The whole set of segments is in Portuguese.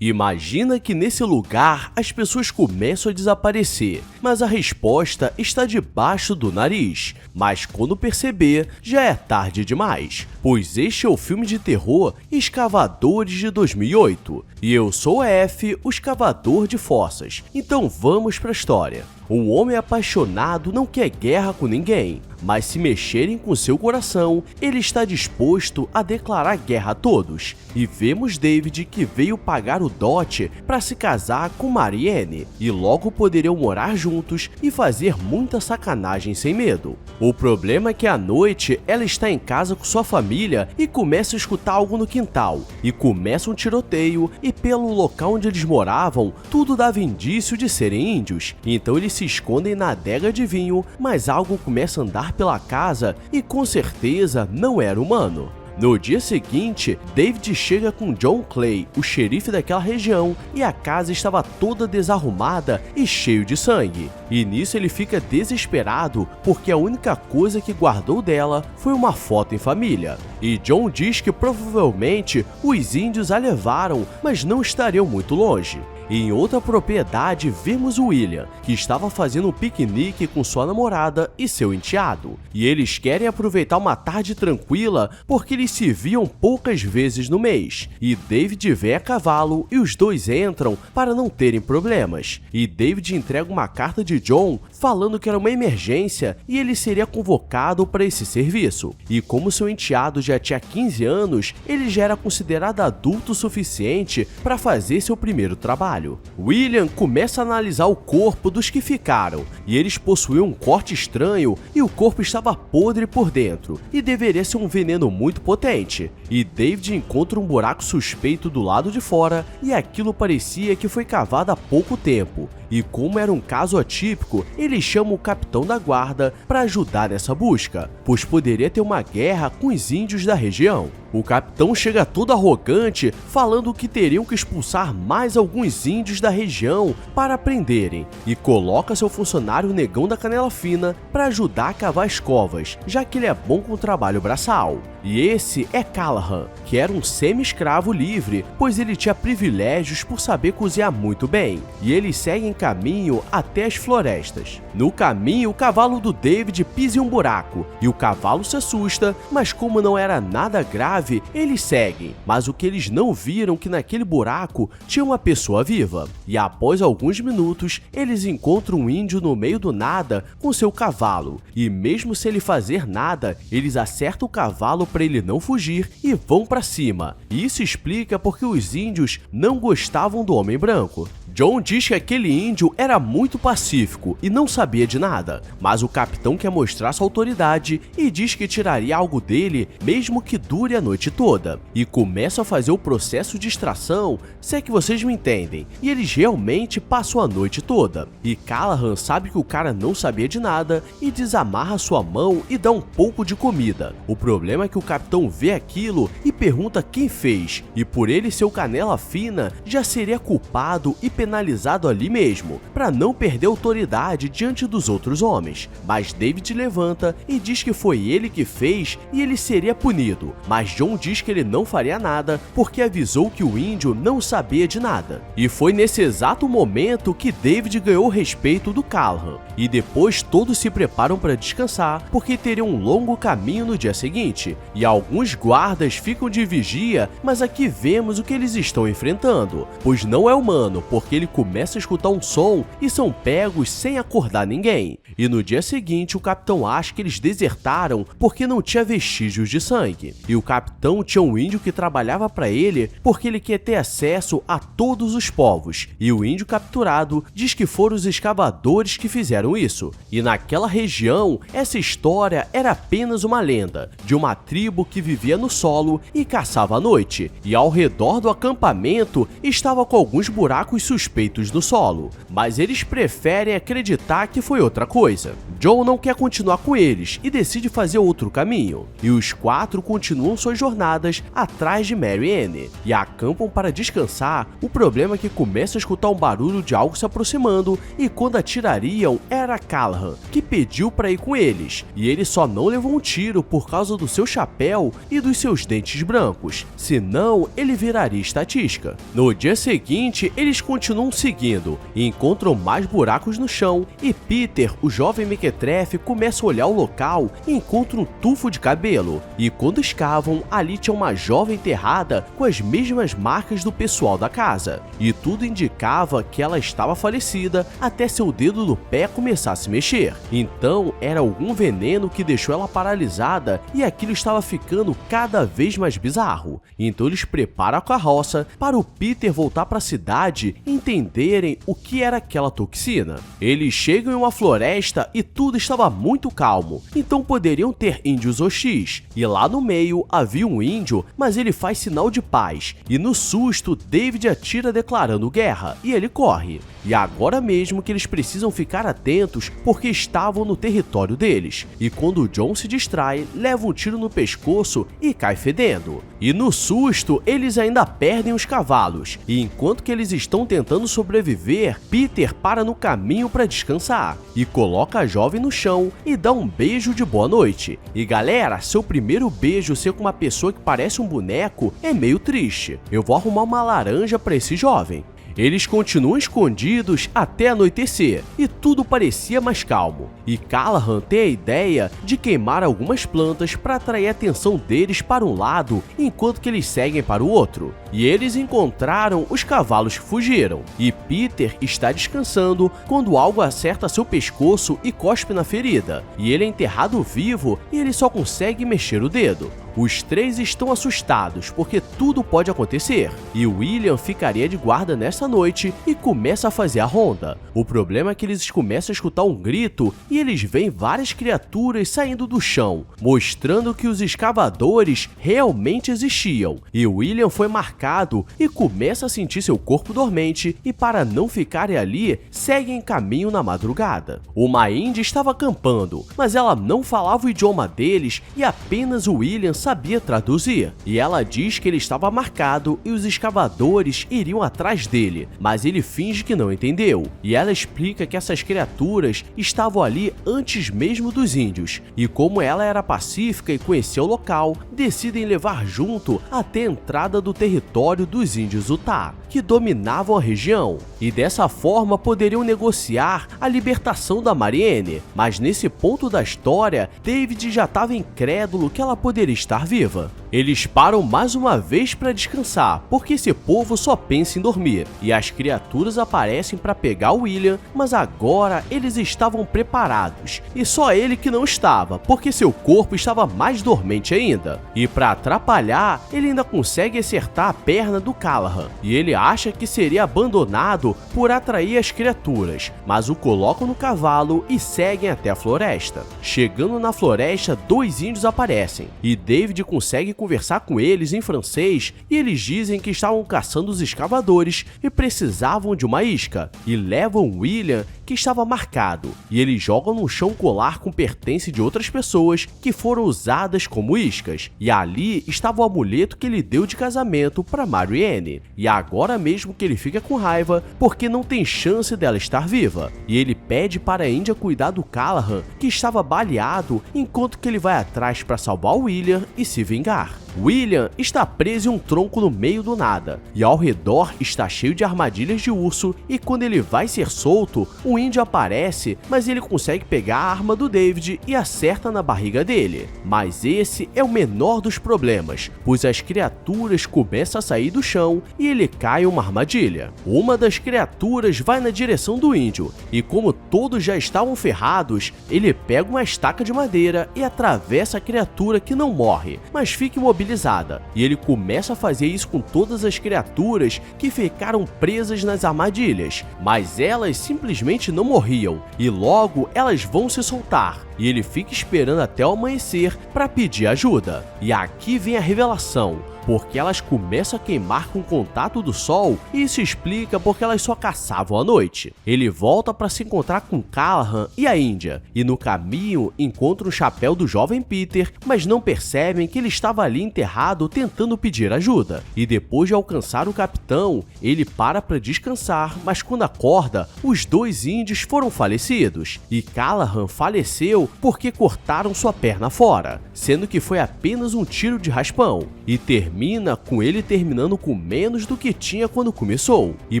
Imagina que nesse lugar as pessoas começam a desaparecer, mas a resposta está debaixo do nariz. Mas quando perceber, já é tarde demais, pois este é o filme de terror Escavadores de 2008. E eu sou o F, o escavador de fossas. Então vamos para a história. Um homem apaixonado não quer guerra com ninguém, mas se mexerem com seu coração, ele está disposto a declarar guerra a todos. E vemos David que veio pagar o dote para se casar com Marianne, e logo poderiam morar juntos e fazer muita sacanagem sem medo. O problema é que à noite ela está em casa com sua família e começa a escutar algo no quintal, e começa um tiroteio, e pelo local onde eles moravam, tudo dava indício de serem índios. Então eles se escondem na adega de vinho, mas algo começa a andar pela casa e com certeza não era humano. No dia seguinte, David chega com John Clay, o xerife daquela região, e a casa estava toda desarrumada e cheio de sangue. E nisso ele fica desesperado porque a única coisa que guardou dela foi uma foto em família. E John diz que provavelmente os índios a levaram, mas não estariam muito longe. E em outra propriedade vemos o William, que estava fazendo um piquenique com sua namorada e seu enteado. E eles querem aproveitar uma tarde tranquila porque eles se viam poucas vezes no mês. E David vem a cavalo e os dois entram para não terem problemas. E David entrega uma carta de John falando que era uma emergência e ele seria convocado para esse serviço. E como seu enteado já tinha 15 anos, ele já era considerado adulto o suficiente para fazer seu primeiro trabalho. William começa a analisar o corpo dos que ficaram, e eles possuíam um corte estranho e o corpo estava podre por dentro, e deveria ser um veneno muito potente. E David encontra um buraco suspeito do lado de fora, e aquilo parecia que foi cavado há pouco tempo. E como era um caso atípico, ele chama o capitão da guarda para ajudar nessa busca, pois poderia ter uma guerra com os índios da região. O capitão chega todo arrogante, falando que teriam que expulsar mais alguns índios da região para prenderem, e coloca seu funcionário Negão da Canela Fina para ajudar a cavar as covas, já que ele é bom com o trabalho braçal. E esse é Callahan, que era um semi-escravo livre, pois ele tinha privilégios por saber cozinhar muito bem, e eles seguem caminho até as florestas. No caminho, o cavalo do David pisa em um buraco, e o cavalo se assusta, mas como não era nada grave, eles seguem. Mas o que eles não viram que naquele buraco tinha uma pessoa viva. E após alguns minutos, eles encontram um índio no meio do nada com seu cavalo, e mesmo sem ele fazer nada, eles acertam o cavalo para ele não fugir e vão para cima. E isso explica porque os índios não gostavam do homem branco. John diz que aquele índio era muito pacífico e não sabia de nada, mas o capitão quer mostrar sua autoridade e diz que tiraria algo dele mesmo que dure a noite toda. E começa a fazer o processo de extração, se é que vocês me entendem, e eles realmente passam a noite toda. E Callahan sabe que o cara não sabia de nada e desamarra sua mão e dá um pouco de comida. O problema é que o capitão vê aquilo e pergunta quem fez, e por ele ser o Canela Fina, já seria culpado e penalizado ali mesmo, para não perder autoridade diante dos outros homens. Mas David levanta e diz que foi ele que fez e ele seria punido, mas John diz que ele não faria nada porque avisou que o índio não sabia de nada. E foi nesse exato momento que David ganhou o respeito do Callahan, e depois todos se preparam para descansar porque teriam um longo caminho no dia seguinte, e alguns guardas ficam de vigia, mas aqui vemos o que eles estão enfrentando, pois não é humano, porque ele começa a escutar um som e são pegos sem acordar ninguém. E no dia seguinte o capitão acha que eles desertaram porque não tinha vestígios de sangue. E o capitão tinha um índio que trabalhava para ele porque ele quer ter acesso a todos os povos. E o índio capturado diz que foram os escavadores que fizeram isso. E naquela região, essa história era apenas uma lenda de uma tribo que vivia no solo e caçava à noite. E ao redor do acampamento estava com alguns buracos suspeitos suspeitos no solo, mas eles preferem acreditar que foi outra coisa. John não quer continuar com eles e decide fazer outro caminho, e os 4 continuam suas jornadas atrás de Mary Ann e acampam para descansar. O problema é que começa a escutar um barulho de algo se aproximando, e quando atirariam era Callahan, que pediu para ir com eles, e ele só não levou um tiro por causa do seu chapéu e dos seus dentes brancos, senão ele viraria estatística. No dia seguinte, eles continuam seguindo e encontram mais buracos no chão, e Peter, o jovem mequetrefe, começa a olhar o local e encontra um tufo de cabelo, e quando escavam, ali tinha uma jovem enterrada com as mesmas marcas do pessoal da casa, e tudo indicava que ela estava falecida até seu dedo do pé começar a se mexer. Então era algum veneno que deixou ela paralisada, e aquilo estava ficando cada vez mais bizarro. Então eles preparam a carroça para o Peter voltar para a cidade e entenderem o que era aquela toxina. Eles chegam em uma floresta e tudo estava muito calmo, então poderiam ter índios hostis, e lá no meio havia um índio, mas ele faz sinal de paz, e no susto David atira declarando guerra, e ele corre. E agora mesmo que eles precisam ficar atentos porque estavam no território deles, e quando John se distrai, leva um tiro no pescoço e cai fedendo. E no susto, eles ainda perdem os cavalos, e enquanto que eles estão tentando sobreviver, Peter para no caminho para descansar, e coloca a jovem no chão e dá um beijo de boa noite. E galera, seu primeiro beijo ser com uma pessoa que parece um boneco é meio triste. Eu vou arrumar uma laranja para esse jovem. Eles continuam escondidos até anoitecer, e tudo parecia mais calmo, e Callahan tem a ideia de queimar algumas plantas para atrair a atenção deles para um lado, enquanto que eles seguem para o outro. E eles encontraram os cavalos que fugiram, e Peter está descansando quando algo acerta seu pescoço e cospe na ferida, e ele é enterrado vivo e ele só consegue mexer o dedo. Os 3 estão assustados porque tudo pode acontecer, e William ficaria de guarda nessa noite e começa a fazer a ronda. O problema é que eles começam a escutar um grito e eles veem várias criaturas saindo do chão, mostrando que os escavadores realmente existiam, e William foi marcado e começa a sentir seu corpo dormente, e para não ficarem ali, seguem caminho na madrugada. Uma índia estava acampando, mas ela não falava o idioma deles e apenas o William sabia traduzir, e ela diz que ele estava marcado e os escavadores iriam atrás dele, mas ele finge que não entendeu, e ela explica que essas criaturas estavam ali antes mesmo dos índios, e como ela era pacífica e conhecia o local, decidem levar junto até a entrada do território dos índios Utah, que dominavam a região, e dessa forma poderiam negociar a libertação da Mary Ann, mas nesse ponto da história, David já estava incrédulo que ela poderia estar viva. Eles param mais uma vez para descansar, porque esse povo só pensa em dormir, e as criaturas aparecem para pegar o William, mas agora eles estavam preparados, e só ele que não estava, porque seu corpo estava mais dormente ainda. E para atrapalhar, ele ainda consegue acertar a perna do Callahan, e ele acha que seria abandonado por atrair as criaturas, mas o colocam no cavalo e seguem até a floresta. Chegando na floresta, 2 índios aparecem, e David consegue conversar com eles em francês, e eles dizem que estavam caçando os escavadores e precisavam de uma isca, e levam William, que estava marcado, e eles jogam no chão um colar com pertence de outras pessoas que foram usadas como iscas, e ali estava o amuleto que ele deu de casamento para Mary Ann, e agora mesmo que ele fica com raiva porque não tem chance dela estar viva, e ele pede para a Índia cuidar do Callahan, que estava baleado, enquanto que ele vai atrás para salvar o William e se vingar. William está preso em um tronco no meio do nada, e ao redor está cheio de armadilhas de urso, e quando ele vai ser solto, o índio aparece, mas ele consegue pegar a arma do David e acerta na barriga dele. Mas esse é o menor dos problemas, pois as criaturas começam a sair do chão e ele cai em uma armadilha. Uma das criaturas vai na direção do índio, e como todos já estavam ferrados, ele pega uma estaca de madeira e atravessa a criatura, que não morre, mas fica imobilizado desestabilizada, e ele começa a fazer isso com todas as criaturas que ficaram presas nas armadilhas, mas elas simplesmente não morriam, e logo elas vão se soltar, e ele fica esperando até o amanhecer para pedir ajuda. E aqui vem a revelação, porque elas começam a queimar com o contato do sol, e isso explica porque elas só caçavam à noite. Ele volta para se encontrar com Callahan e a Índia, e no caminho encontra o chapéu do jovem Peter, mas não percebem que ele estava ali enterrado tentando pedir ajuda. E depois de alcançar o capitão, ele para descansar, mas quando acorda, os dois índios foram falecidos, e Callahan faleceu porque cortaram sua perna fora, sendo que foi apenas um tiro de raspão, e termina com ele terminando com menos do que tinha quando começou. E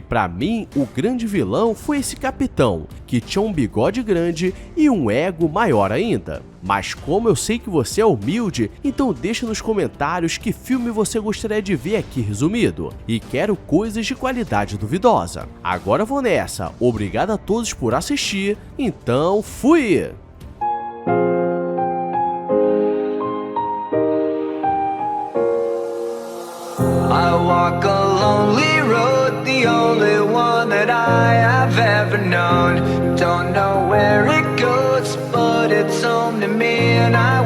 pra mim, o grande vilão foi esse capitão, que tinha um bigode grande e um ego maior ainda. Mas como eu sei que você é humilde, então deixa nos comentários que filme você gostaria de ver aqui resumido. E quero coisas de qualidade duvidosa. Agora vou nessa. Obrigado a todos por assistir. Então, fui! I walk a lonely road, the only one that I have ever known. Don't know where it goes, but it's home to me, and I